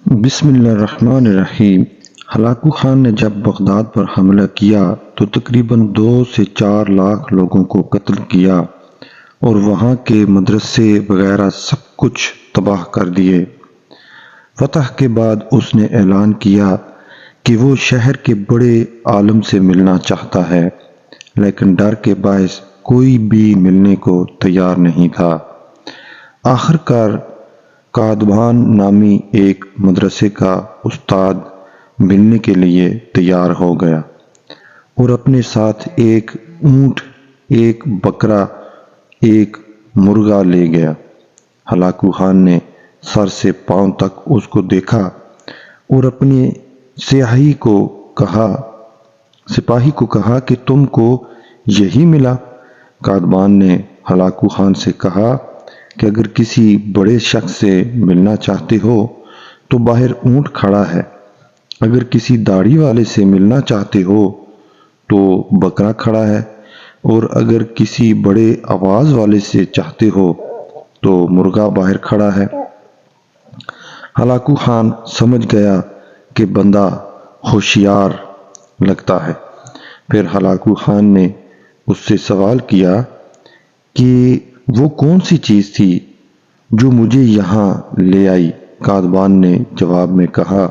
بسم اللہ الرحمن الرحیم۔ ہلاکو خان نے جب بغداد پر حملہ کیا تو تقریباً 2 سے 4 لاکھ لوگوں کو قتل کیا اور وہاں کے مدرسے وغیرہ سب کچھ تباہ کر دیے۔ فتح کے بعد اس نے اعلان کیا کہ وہ شہر کے بڑے عالم سے ملنا چاہتا ہے، لیکن ڈر کے باعث کوئی بھی ملنے کو تیار نہیں تھا۔ آخر کار قادبان نامی ایک مدرسے کا استاد ملنے کے لیے تیار ہو گیا اور اپنے ساتھ ایک اونٹ، ایک بکرا، ایک مرغا لے گیا۔ ہلاکو خان نے سر سے پاؤں تک اس کو دیکھا اور اپنے سپاہی کو کہا کہ تم کو یہی ملا؟ قادبان نے ہلاکو خان سے کہا کہ اگر کسی بڑے شخص سے ملنا چاہتے ہو تو باہر اونٹ کھڑا ہے، اگر کسی داڑھی والے سے ملنا چاہتے ہو تو بکرا کھڑا ہے، اور اگر کسی بڑے آواز والے سے چاہتے ہو تو مرغا باہر کھڑا ہے۔ ہلاکو خان سمجھ گیا کہ بندہ ہوشیار لگتا ہے۔ پھر ہلاکو خان نے اس سے سوال کیا کہ وہ کون سی چیز تھی جو مجھے یہاں لے آئی؟ قادبان نے جواب میں کہا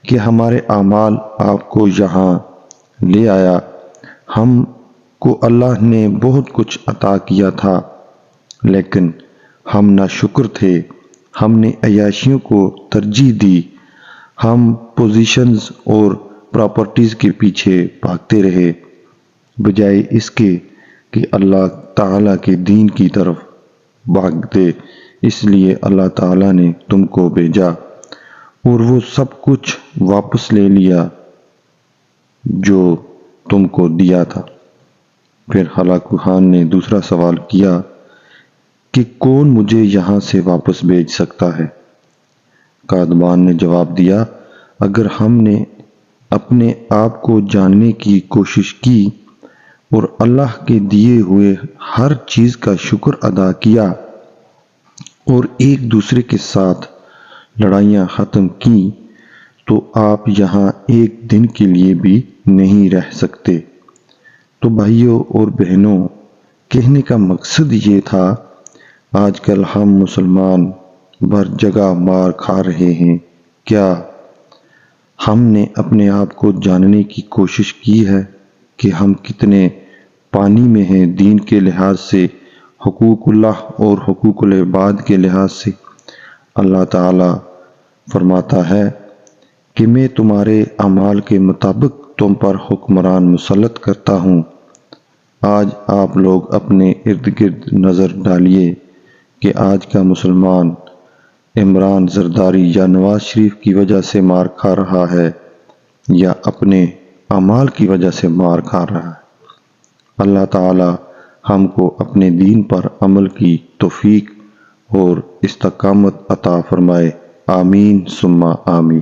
کہ ہمارے اعمال آپ کو یہاں لے آیا۔ ہم کو اللہ نے بہت کچھ عطا کیا تھا، لیکن ہم ناشکر تھے۔ ہم نے عیاشیوں کو ترجیح دی، ہم پوزیشنز اور پراپرٹیز کے پیچھے بھاگتے رہے، بجائے اس کے کہ اللہ تعالیٰ کے دین کی طرف بھاگتے۔ اس لیے اللہ تعالیٰ نے تم کو بھیجا اور وہ سب کچھ واپس لے لیا جو تم کو دیا تھا۔ پھر ہلاکو خان نے دوسرا سوال کیا کہ کون مجھے یہاں سے واپس بھیج سکتا ہے؟ قادبان نے جواب دیا، اگر ہم نے اپنے آپ کو جاننے کی کوشش کی اور اللہ کے دیے ہوئے ہر چیز کا شکر ادا کیا اور ایک دوسرے کے ساتھ لڑائیاں ختم کی تو آپ یہاں ایک دن کے لیے بھی نہیں رہ سکتے۔ تو بھائیوں اور بہنوں، کہنے کا مقصد یہ تھا، آج کل ہم مسلمان بر جگہ مار کھا رہے ہیں۔ کیا ہم نے اپنے آپ کو جاننے کی کوشش کی ہے کہ ہم کتنے پانی میں ہیں دین کے لحاظ سے، حقوق اللہ اور حقوق العباد کے لحاظ سے؟ اللہ تعالیٰ فرماتا ہے کہ میں تمہارے اعمال کے مطابق تم پر حکمران مسلط کرتا ہوں۔ آج آپ لوگ اپنے ارد گرد نظر ڈالیے کہ آج کا مسلمان عمران زرداری یا نواز شریف کی وجہ سے مار کھا رہا ہے یا اپنے اعمال کی وجہ سے مار کھا رہا ہے۔ اللہ تعالی ہم کو اپنے دین پر عمل کی توفیق اور استقامت عطا فرمائے۔ آمین ثم آمین۔